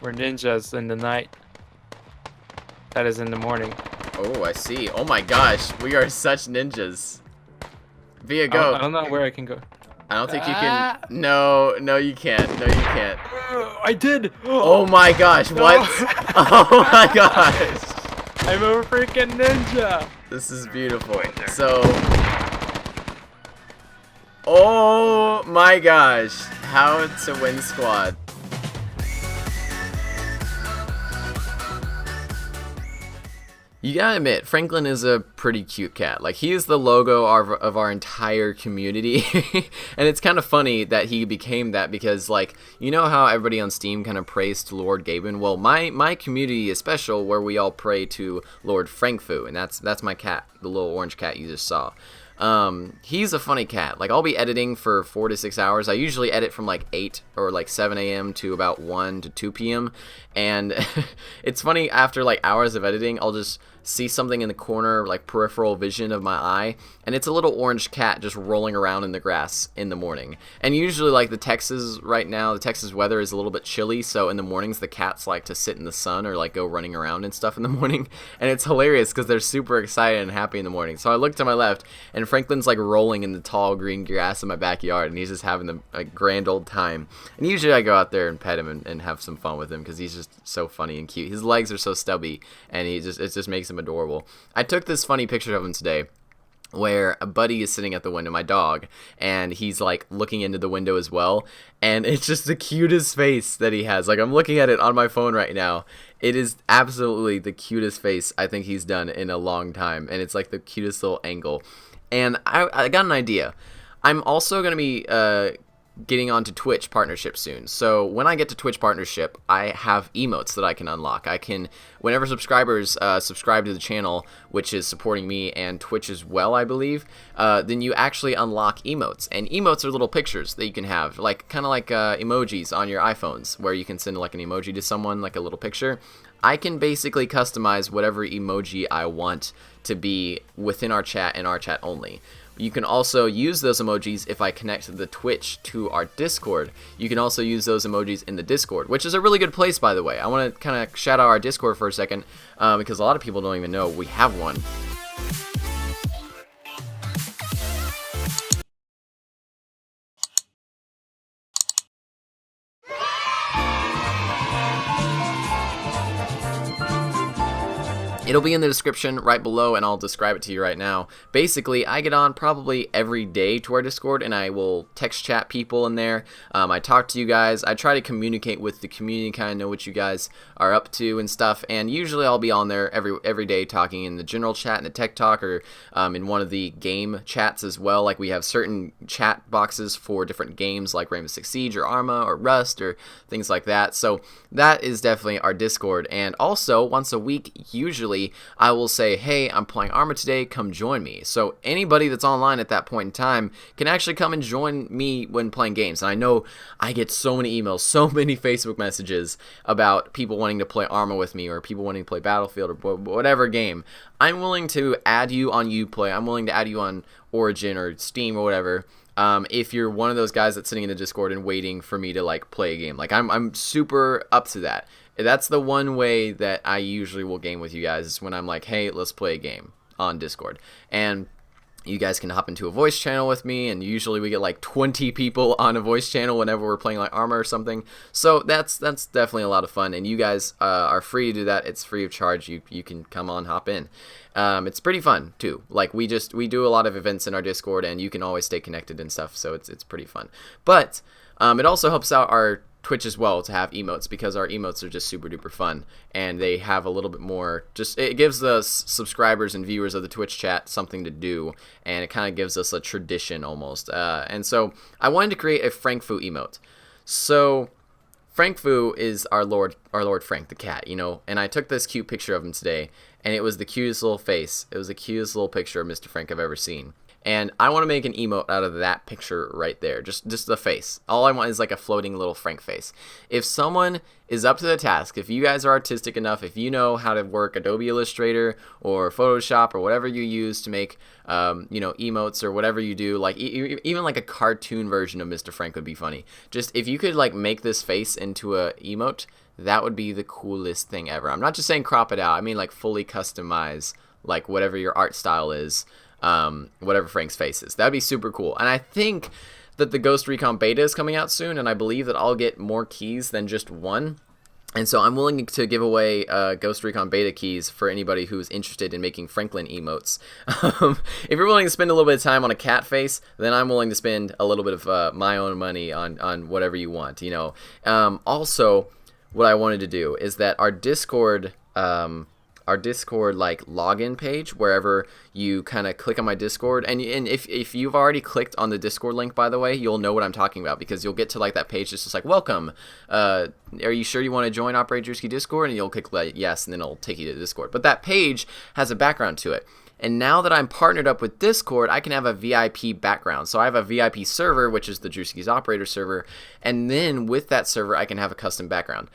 We're ninjas in the night. That is in the morning. Oh, I see. Oh my gosh, we are such ninjas. Via, I go. don't know where I can go. I don't think you can. No, no, you can't. No, you can't. I did. Oh my gosh, what? Oh my gosh. I'm a freaking ninja. This is beautiful. So. Oh my gosh. How to win squad. You gotta admit, Franklin is a pretty cute cat. Like, he is the logo of our entire community. And it's kind of funny that he became that because, like, you know how everybody on Steam kind of prays to Lord Gaben? Well, my community is special where we all pray to Lord Frankfu, and that's my cat, the little orange cat you just saw. He's a funny cat. Like, I'll be editing for 4 to 6 hours. I usually edit from like 8 or like 7 a.m. to about 1 to 2 p.m. And it's funny, after like hours of editing, I'll just see something in the corner, like peripheral vision of my eye, and it's a little orange cat just rolling around in the grass in the morning. And usually, like, the Texas weather is a little bit chilly, so in the mornings the cats like to sit in the sun or like go running around and stuff in the morning. And it's hilarious because they're super excited and happy in the morning. So I look to my left, and Franklin's like rolling in the tall green grass in my backyard, and he's just having a grand old time. And usually I go out there and pet him and have some fun with him because he's just so funny and cute. His legs are so stubby, and it just makes him adorable. I took this funny picture of him today where a buddy is sitting at the window, my dog, and he's like looking into the window as well, and it's just the cutest face that he has. Like, I'm looking at it on my phone right now. It is absolutely the cutest face I think he's done in a long time, and it's like the cutest little angle. And I got an idea. I'm also going to be getting onto Twitch partnership soon. So when I get to Twitch partnership, I have emotes that I can unlock. I can, whenever subscribers subscribe to the channel, which is supporting me and Twitch as well, I believe, then you actually unlock emotes. And emotes are little pictures that you can have, like kind of like emojis on your iPhones, where you can send like an emoji to someone, like a little picture. I can basically customize whatever emoji I want to be within our chat and our chat only. You can also use those emojis if I connect the Twitch to our Discord. You can also use those emojis in the Discord, which is a really good place, by the way. I want to kind of shout out our Discord for a second, because a lot of people don't even know we have one. It'll be in the description right below, and I'll describe it to you right now. Basically, I get on probably every day to our Discord, and I will text chat people in there. I talk to you guys. I try to communicate with the community, kind of know what you guys are up to and stuff. And usually I'll be on there every day talking in the general chat, in the tech talk, or in one of the game chats as well. Like, we have certain chat boxes for different games like Rainbow Six Siege or Arma or Rust or things like that. So that is definitely our Discord. And also, once a week, usually, I will say, hey, I'm playing Arma today, come join me. So anybody that's online at that point in time can actually come and join me when playing games. And I know I get so many emails, so many Facebook messages about people wanting to play Arma with me, or people wanting to play Battlefield, or whatever game. I'm willing to add you on Uplay. I'm willing to add you on Origin or Steam or whatever. If you're one of those guys that's sitting in the Discord and waiting for me to like play a game. Like, I'm super up to that. That's the one way that I usually will game with you guys, is when I'm like, hey, let's play a game on Discord. And you guys can hop into a voice channel with me, and usually we get like 20 people on a voice channel whenever we're playing like Arma or something. So that's definitely a lot of fun, and you guys are free to do that. It's free of charge. You can come on, hop in. It's pretty fun too. Like, we do a lot of events in our Discord, and you can always stay connected and stuff. So it's pretty fun. But it also helps out our Twitch as well to have emotes, because our emotes are just super duper fun, and they have a little bit more, just, it gives the subscribers and viewers of the Twitch chat something to do, and it kind of gives us a tradition almost. And so I wanted to create a Frankfu emote. So Frankfu is our Lord Frank the cat, you know, and I took this cute picture of him today, and it was the cutest little face. It was the cutest little picture of Mr. Frank I've ever seen. And I want to make an emote out of that picture right there. Just the face. All I want is like a floating little Frank face. If someone is up to the task, if you guys are artistic enough, if you know how to work Adobe Illustrator or Photoshop or whatever you use to make, you know, emotes or whatever you do, like even like a cartoon version of Mr. Frank would be funny. Just if you could like make this face into a emote, that would be the coolest thing ever. I'm not just saying crop it out. I mean like fully customize like whatever your art style is, whatever Frank's face is. That'd be super cool. And I think that the Ghost Recon beta is coming out soon, and I believe that I'll get more keys than just one. And so I'm willing to give away Ghost Recon beta keys for anybody who's interested in making Franklin emotes. If you're willing to spend a little bit of time on a cat face, then I'm willing to spend a little bit of my own money on whatever you want, you know. Also, what I wanted to do is that our Discord like login page, wherever you kind of click on my Discord, and if you've already clicked on the Discord link, by the way, you'll know what I'm talking about, because you'll get to like that page that's just like, welcome, are you sure you want to join OperatorDrewski Discord? And you'll click like yes, and then it'll take you to Discord. But that page has a background to it. And now that I'm partnered up with Discord, I can have a VIP background. So I have a VIP server, which is the Drewski's Operator server, and then with that server I can have a custom background.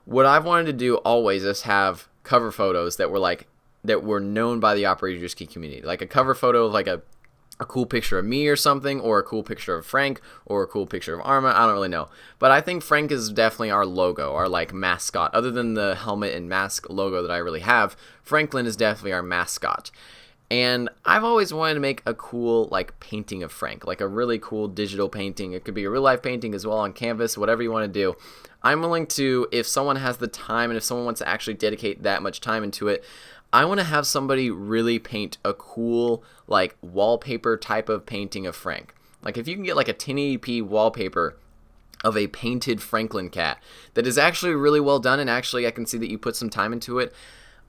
What I've wanted to do always is have cover photos that were known by the OperatorDrewski community, like a cover photo of like a cool picture of me or something, or a cool picture of Frank, or a cool picture of Arma. I don't really know, but I think Frank is definitely our logo, our like mascot. Other than the helmet and mask logo that I really have, Franklin is definitely our mascot. And I've always wanted to make a cool like painting of Frank, like a really cool digital painting. It could be a real life painting as well on canvas, whatever you want to do. I'm willing to, if someone has the time and if someone wants to actually dedicate that much time into it, I want to have somebody really paint a cool like wallpaper type of painting of Frank. Like if you can get like a 1080p wallpaper of a painted Franklin cat that is actually really well done, and actually I can see that you put some time into it,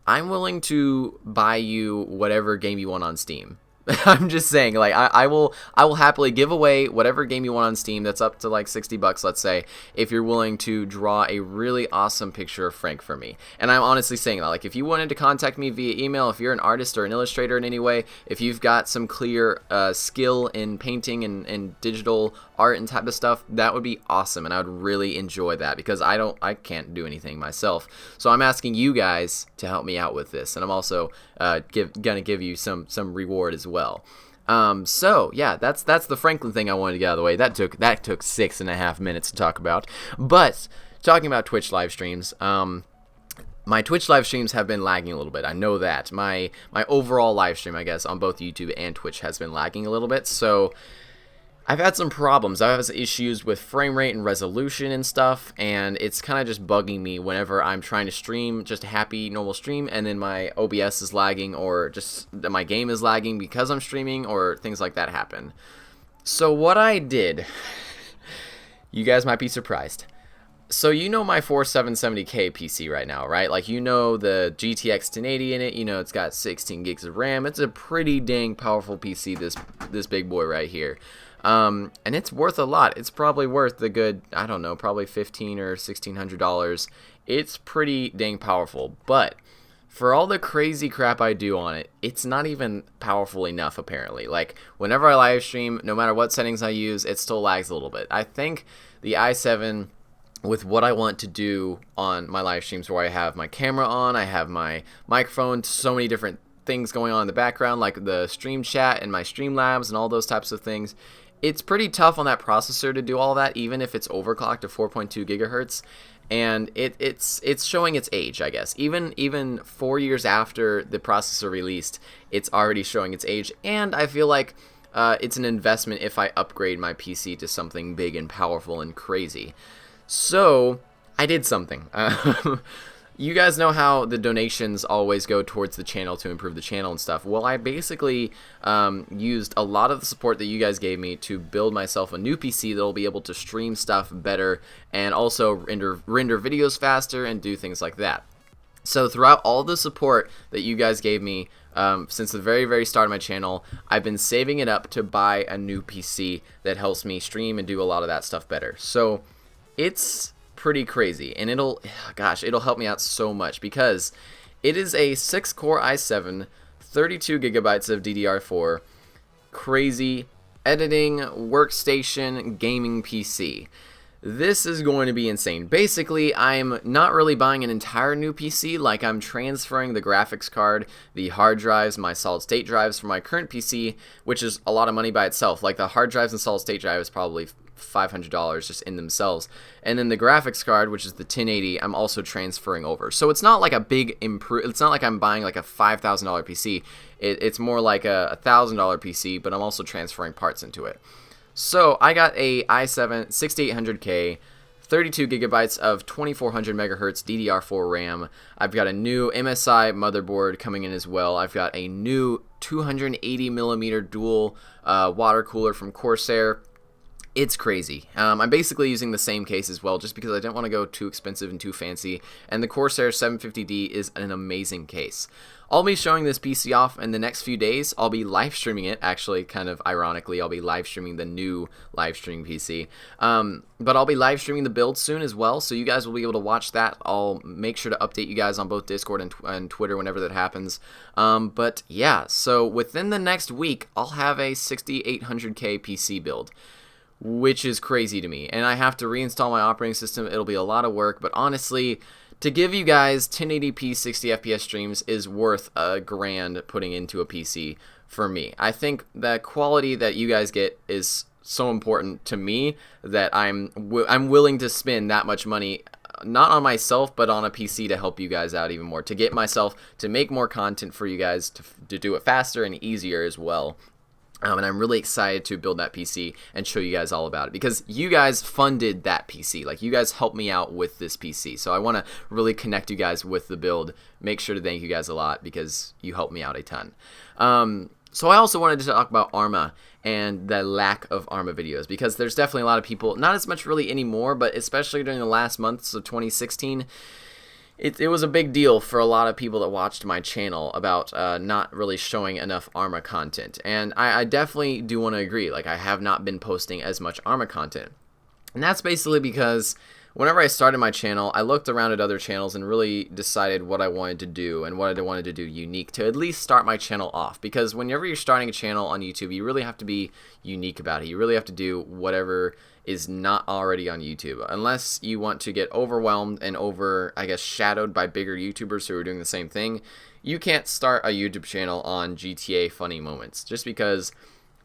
I'm willing to buy you whatever game you want on Steam. I'm just saying, like, I will happily give away whatever game you want on Steam that's up to like $60, let's say, if you're willing to draw a really awesome picture of Frank for me. And I'm honestly saying that, like, if you wanted to contact me via email, if you're an artist or an illustrator in any way, if you've got some clear skill in painting and digital art and type of stuff, that would be awesome, and I would really enjoy that, because I can't do anything myself. So I'm asking you guys to help me out with this, and I'm also gonna give you some reward as well. So yeah, that's the Franklin thing I wanted to get out of the way. That took 6.5 minutes to talk about. But talking about Twitch live streams, my Twitch live streams have been lagging a little bit. I know that my overall live stream, I guess, on both YouTube and Twitch has been lagging a little bit. So I've had some problems. I've had some issues with frame rate and resolution and stuff, and it's kind of just bugging me whenever I'm trying to stream just a happy, normal stream, and then my OBS is lagging, or just my game is lagging because I'm streaming, or things like that happen. So what I did, you guys might be surprised. So you know my 4770K PC right now, right? Like, you know the GTX 1080 in it. You know it's got 16 gigs of RAM. It's a pretty dang powerful PC, this big boy right here. And it's worth a lot. It's probably worth a good, I don't know, probably $1,500 or $1,600. It's pretty dang powerful, but for all the crazy crap I do on it, it's not even powerful enough, apparently. Like, whenever I live stream, no matter what settings I use, it still lags a little bit. I think the i7, with what I want to do on my live streams, where I have my camera on, I have my microphone, so many different things going on in the background, like the stream chat and my Streamlabs and all those types of things, it's pretty tough on that processor to do all that, even if it's overclocked to 4.2 gigahertz, and it's showing its age, I guess. Even 4 years after the processor released, it's already showing its age, and I feel like it's an investment if I upgrade my PC to something big and powerful and crazy. So I did something. You guys know how the donations always go towards the channel to improve the channel and stuff. Well, I basically used a lot of the support that you guys gave me to build myself a new PC that will be able to stream stuff better and also render videos faster and do things like that. So throughout all the support that you guys gave me since the very, very start of my channel, I've been saving it up to buy a new PC that helps me stream and do a lot of that stuff better. So it's pretty crazy, and it'll help me out so much, because it is a 6-core i7, 32 gigabytes of DDR4, crazy editing workstation gaming PC. This is going to be insane. Basically, I'm not really buying an entire new PC, like I'm transferring the graphics card, the hard drives, my solid state drives from my current PC, which is a lot of money by itself. Like, the hard drives and solid state drive is probably $500 just in themselves. And then the graphics card, which is the 1080, I'm also transferring over. So it's not like a big it's not like I'm buying like a $5,000 PC. It's more like a $1,000 PC, but I'm also transferring parts into it. So I got a i7 6800K, 32 gigabytes of 2400 megahertz DDR4 RAM. I've got a new MSI motherboard coming in as well. I've got a new 280 millimeter dual water cooler from Corsair. It's crazy. I'm basically using the same case as well, just because I didn't want to go too expensive and too fancy. And the Corsair 750D is an amazing case. I'll be showing this PC off in the next few days. I'll be live streaming it. Actually, kind of ironically, I'll be live streaming the new live stream PC. But I'll be live streaming the build soon as well, so you guys will be able to watch that. I'll make sure to update you guys on both Discord and Twitter whenever that happens. But yeah, so within the next week, I'll have a 6800K PC build, which is crazy to me. And I have to reinstall my operating system. It'll be a lot of work, but honestly, to give you guys 1080p 60 FPS streams is worth $1,000 putting into a PC for me. I think the quality that you guys get is so important to me that I'm willing to spend that much money, not on myself, but on a PC to help you guys out even more, to get myself to make more content for you guys, to do it faster and easier as well. And I'm really excited to build that PC and show you guys all about it, because you guys funded that PC. Like, you guys helped me out with this PC. So I want to really connect you guys with the build. Make sure to thank you guys a lot, because you helped me out a ton. So I also wanted to talk about ARMA and the lack of ARMA videos, because there's definitely a lot of people, not as much really anymore, but especially during the last months of 2016, it was a big deal for a lot of people that watched my channel about not really showing enough ARMA content. And I definitely do want to agree. Like, I have not been posting as much ARMA content. And that's basically because whenever I started my channel, I looked around at other channels and really decided what I wanted to do and what I wanted to do unique to at least start my channel off. Because whenever you're starting a channel on YouTube, you really have to be unique about it. You really have to do whatever is not already on YouTube, unless you want to get overwhelmed and shadowed by bigger YouTubers who are doing the same thing. You can't start a YouTube channel on GTA funny moments, just because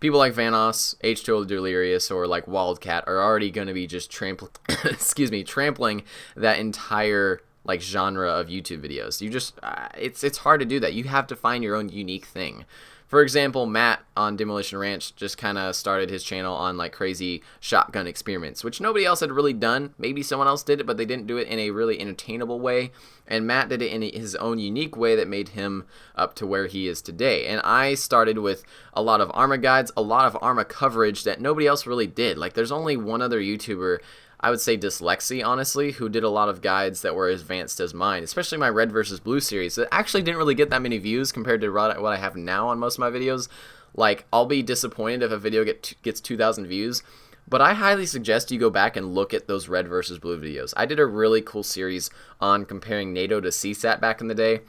people like Vanoss, H2O Delirious, or like Wildcat are already going to be just trampling that entire like genre of YouTube videos. You just it's hard to do that. You have to find your own unique thing. For example, Matt on Demolition Ranch just kind of started his channel on like crazy shotgun experiments, which nobody else had really done. Maybe someone else did it, but they didn't do it in a really entertainable way. And Matt did it in his own unique way that made him up to where he is today. And I started with a lot of ARMA guides, a lot of ARMA coverage that nobody else really did. Like, there's only one other YouTuber, I would say Dyslexy, honestly, who did a lot of guides that were as advanced as mine, especially my Red vs. Blue series. That actually didn't really get that many views compared to what I have now on most of my videos. Like, I'll be disappointed if a video gets 2,000 views, but I highly suggest you go back and look at those Red vs. Blue videos. I did a really cool series on comparing NATO to CSAT back in the day,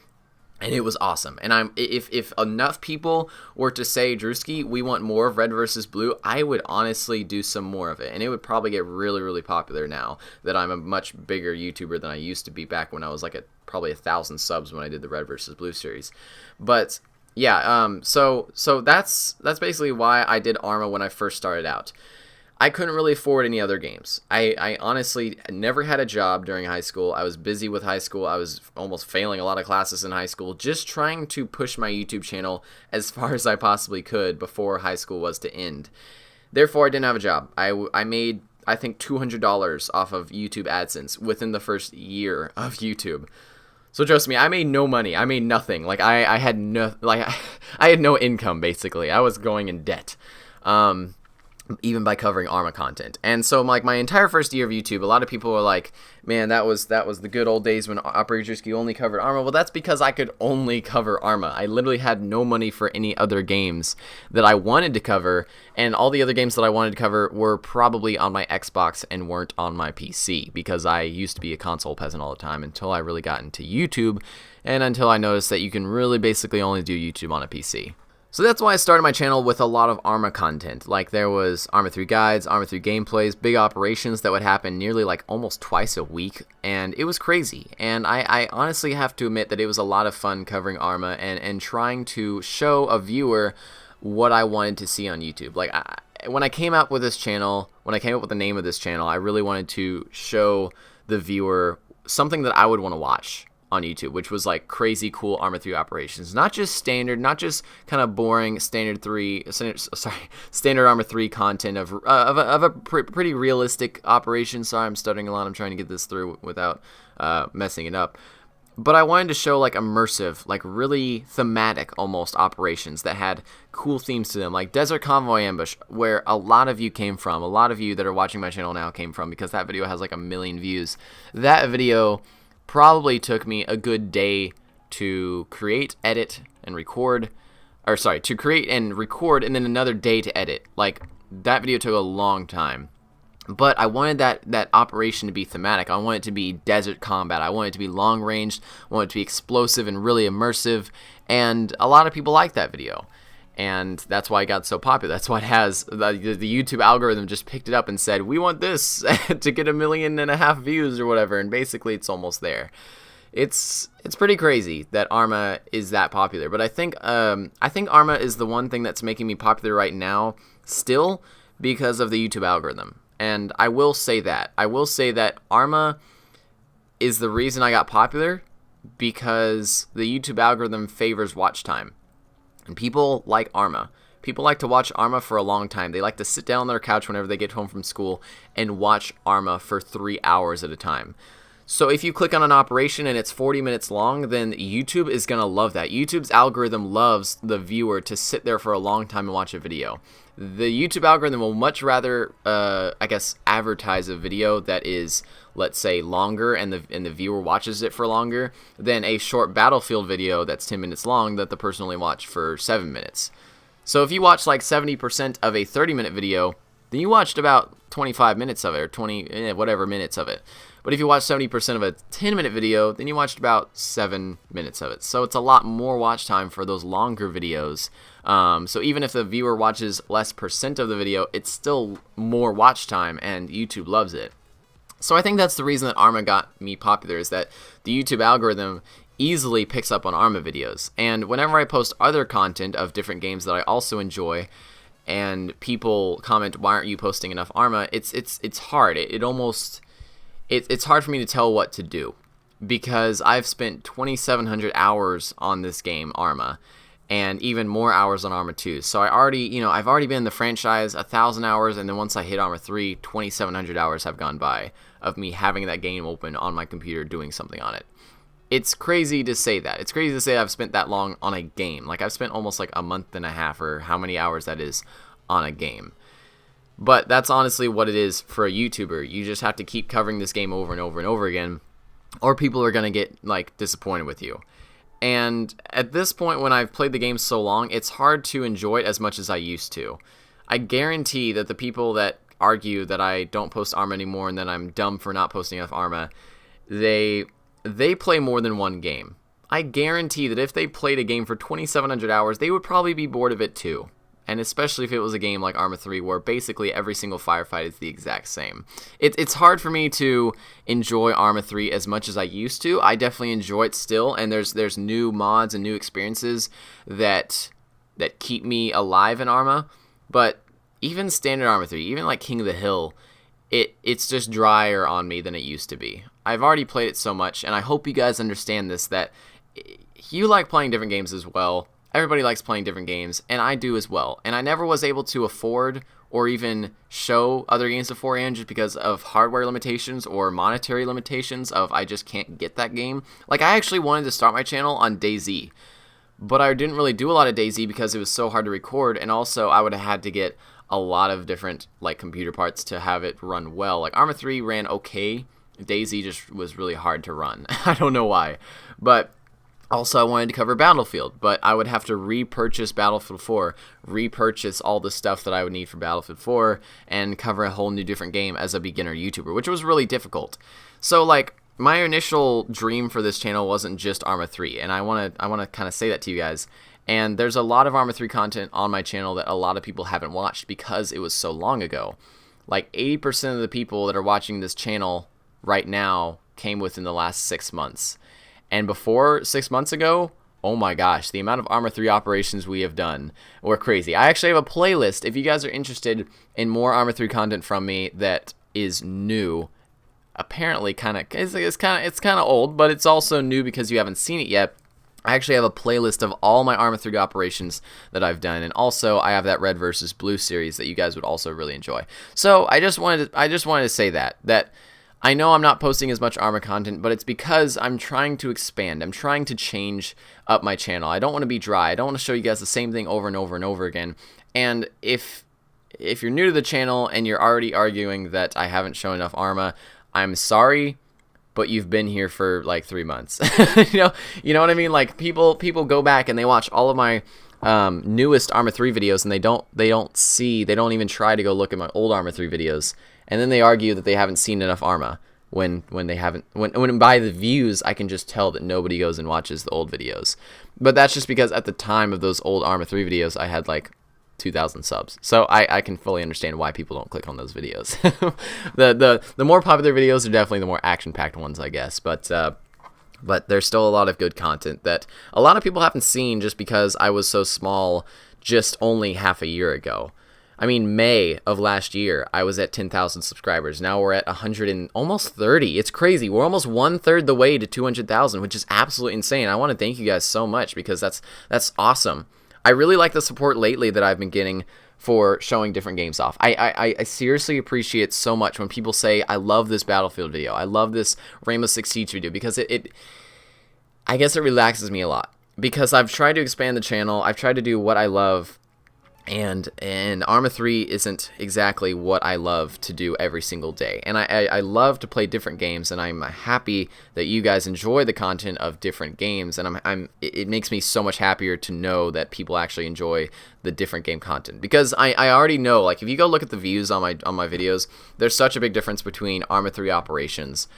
and it was awesome. And if enough people were to say, Drewski, we want more of Red versus Blue, I would honestly do some more of it. And it would probably get really, really popular now that I'm a much bigger YouTuber than I used to be back when I was like probably 1,000 subs when I did the Red versus Blue series. But yeah, so that's basically why I did ARMA when I first started out. I couldn't really afford any other games. I honestly never had a job during high school. I was busy with high school. I was almost failing a lot of classes in high school, just trying to push my YouTube channel as far as I possibly could before high school was to end. Therefore, I didn't have a job. I made, I think, $200 off of YouTube AdSense within the first year of YouTube. So trust me, I made no money. I made nothing. Like, I had no income, basically. I was going in debt. Even by covering ARMA content. And so like my entire first year of YouTube, a lot of people were like, man, that was the good old days when OperatorDrewski only covered ARMA. Well, that's because I could only cover ARMA. I literally had no money for any other games that I wanted to cover, and all the other games that I wanted to cover were probably on my Xbox and weren't on my PC, because I used to be a console peasant all the time until I really got into YouTube, and until I noticed that you can really basically only do YouTube on a PC. So that's why I started my channel with a lot of ARMA content. Like, there was ARMA 3 guides, ARMA 3 gameplays, big operations that would happen nearly like almost twice a week, and it was crazy. And I honestly have to admit that it was a lot of fun covering ARMA and trying to show a viewer what I wanted to see on YouTube. Like, when I came up with this channel, when I came up with the name of this channel, I really wanted to show the viewer something that I would want to watch on YouTube, which was like crazy cool Arma 3 operations, not just standard, not just kind of boring standard Arma 3 content of a pretty realistic operation. Sorry, I'm stuttering a lot. I'm trying to get this through without messing it up. But I wanted to show like immersive, like really thematic almost operations that had cool themes to them, like Desert Convoy Ambush, where a lot of you came from, a lot of you that are watching my channel now came from, because that video has like 1 million views. That video probably took me a good day to create, edit, and record, or sorry, to create and record, and then another day to edit. Like, that video took a long time. But I wanted that operation to be thematic. I wanted it to be desert combat. I wanted it to be long range. I wanted it to be explosive and really immersive. And a lot of people liked that video. And that's why it got so popular. That's why it has, the YouTube algorithm just picked it up and said, we want this to get 1.5 million views or whatever. And basically it's almost there. It's pretty crazy that Arma is that popular. But I think Arma is the one thing that's making me popular right now still, because of the YouTube algorithm. And I will say that. I will say that Arma is the reason I got popular, because the YouTube algorithm favors watch time. And people like Arma. People like to watch Arma for a long time. They like to sit down on their couch whenever they get home from school and watch Arma for 3 hours at a time. So if you click on an operation and it's 40 minutes long, then YouTube is going to love that. YouTube's algorithm loves the viewer to sit there for a long time and watch a video. The YouTube algorithm will much rather, I guess, advertise a video that is, let's say, longer and the viewer watches it for longer than a short Battlefield video that's 10 minutes long that the person only watched for 7 minutes. So if you watch like 70% of a 30-minute video, then you watched about 25 minutes of it, or 20, whatever minutes of it. But if you watch 70% of a 10-minute video, then you watched about 7 minutes of it. So it's a lot more watch time for those longer videos. So even if the viewer watches less percent of the video, it's still more watch time, and YouTube loves it. So I think that's the reason that Arma got me popular, is that the YouTube algorithm easily picks up on Arma videos. And whenever I post other content of different games that I also enjoy, and people comment, why aren't you posting enough Arma, it's hard. It's hard for me to tell what to do, because I've spent 2,700 hours on this game, Arma, and even more hours on Arma 2. So I've already been in the franchise 1,000 hours, and then once I hit Arma 3, 2,700 hours have gone by of me having that game open on my computer doing something on it. It's crazy to say that. It's crazy to say I've spent that long on a game. Like, I've spent almost like 1.5 months, or how many hours that is, on a game. But that's honestly what it is for a YouTuber. You just have to keep covering this game over and over and over again, or people are going to get like disappointed with you. And at this point, when I've played the game so long, it's hard to enjoy it as much as I used to. I guarantee that the people that argue that I don't post Arma anymore and that I'm dumb for not posting enough Arma, they play more than one game. I guarantee that if they played a game for 2,700 hours, they would probably be bored of it too. And especially if it was a game like Arma 3, where basically every single firefight is the exact same. It's hard for me to enjoy Arma 3 as much as I used to. I definitely enjoy it still, and there's new mods and new experiences that keep me alive in Arma. But even standard Arma 3, even like King of the Hill, it's just drier on me than it used to be. I've already played it so much, and I hope you guys understand this, that you like playing different games as well. Everybody likes playing different games, and I do as well. And I never was able to afford or even show other games beforehand just because of hardware limitations or monetary limitations of I just can't get that game. Like, I actually wanted to start my channel on DayZ, but I didn't really do a lot of DayZ because it was so hard to record, and also I would have had to get a lot of different like computer parts to have it run well. Like, Arma 3 ran okay. DayZ just was really hard to run. I don't know why. But also, I wanted to cover Battlefield, but I would have to repurchase Battlefield 4, repurchase all the stuff that I would need for Battlefield 4, and cover a whole new different game as a beginner YouTuber, which was really difficult. So, like, my initial dream for this channel wasn't just Arma 3, and I want to kind of say that to you guys. And there's a lot of Arma 3 content on my channel that a lot of people haven't watched because it was so long ago. Like, 80% of the people that are watching this channel right now came within the last 6 months. And before 6 months ago, oh my gosh, the amount of Arma 3 operations we have done were crazy. I actually have a playlist if you guys are interested in more Arma 3 content from me that is new. Apparently it's kind of old, but it's also new because you haven't seen it yet. I actually have a playlist of all my Arma 3 operations that I've done, and also I have that Red versus Blue series that you guys would also really enjoy. So I just wanted to say that I know I'm not posting as much Arma content, but it's because I'm trying to expand. I'm trying to change up my channel. I don't want to be dry. I don't want to show you guys the same thing over and over and over again. And if you're new to the channel and you're already arguing that I haven't shown enough Arma, I'm sorry, but you've been here for like 3 months. you know what I mean? Like people go back and they watch all of my newest Arma 3 videos, and they don't even try to go look at my old Arma 3 videos, and then they argue that they haven't seen enough Arma when by the views I can just tell that nobody goes and watches the old videos. But that's just because at the time of those old Arma 3 videos I had like 2,000 subs, so I can fully understand why people don't click on those videos. the more popular videos are definitely the more action-packed ones, I guess, but there's still a lot of good content that a lot of people haven't seen just because I was so small just only half a year ago. I mean, May of last year, I was at 10,000 subscribers. Now we're at 100 and almost 30. It's crazy. We're almost 1/3 the way to 200,000, which is absolutely insane. I want to thank you guys so much because that's awesome. I really like the support lately that I've been getting for showing different games off. I seriously appreciate so much when people say, I love this Battlefield video, I love this Rainbow Six Siege video, because I guess it relaxes me a lot. Because I've tried to expand the channel, I've tried to do what I love, and Arma 3 isn't exactly what I love to do every single day. And I love to play different games, and I'm happy that you guys enjoy the content of different games, and it makes me so much happier to know that people actually enjoy the different game content. Because I already know, like, if you go look at the views on my videos, there's such a big difference between Arma 3 Operations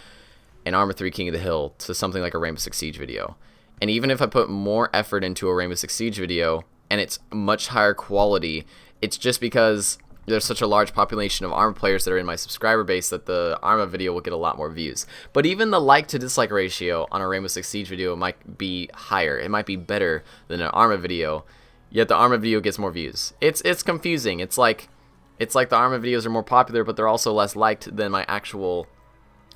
and Arma 3 King of the Hill to something like a Rainbow Six Siege video. And even if I put more effort into a Rainbow Six Siege video, and it's much higher quality, it's just because there's such a large population of Arma players that are in my subscriber base that the Arma video will get a lot more views. But even the like to dislike ratio on a Rainbow Six Siege video might be higher. It might be better than an Arma video, yet the Arma video gets more views. It's confusing. It's like the Arma videos are more popular, but they're also less liked than my actual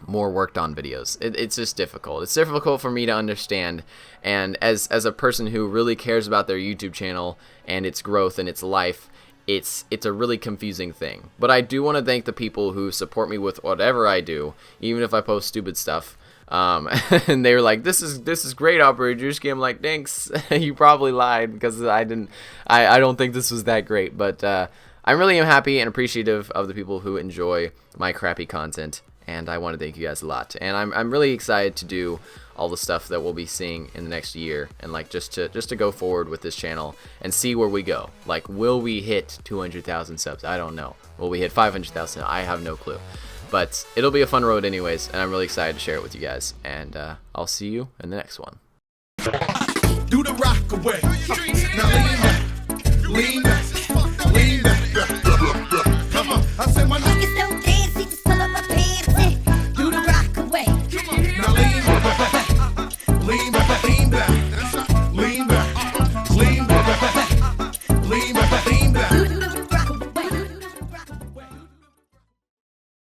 more worked on videos. It's just difficult. It's difficult for me to understand, and as a person who really cares about their YouTube channel and its growth and its life, it's a really confusing thing. But I do want to thank the people who support me with whatever I do, even if I post stupid stuff. And they were like, this is great, OperatorDrewski. I'm like, thanks. You probably lied, because I don't think this was that great, but I really am happy and appreciative of the people who enjoy my crappy content. And I want to thank you guys a lot. And I'm really excited to do all the stuff that we'll be seeing in the next year, and like just to go forward with this channel and see where we go. Like, will we hit 200,000 subs? I don't know. Will we hit 500,000? I have no clue. But it'll be a fun road anyways, and I'm really excited to share it with you guys. And I'll see you in the next one. Do the rock away.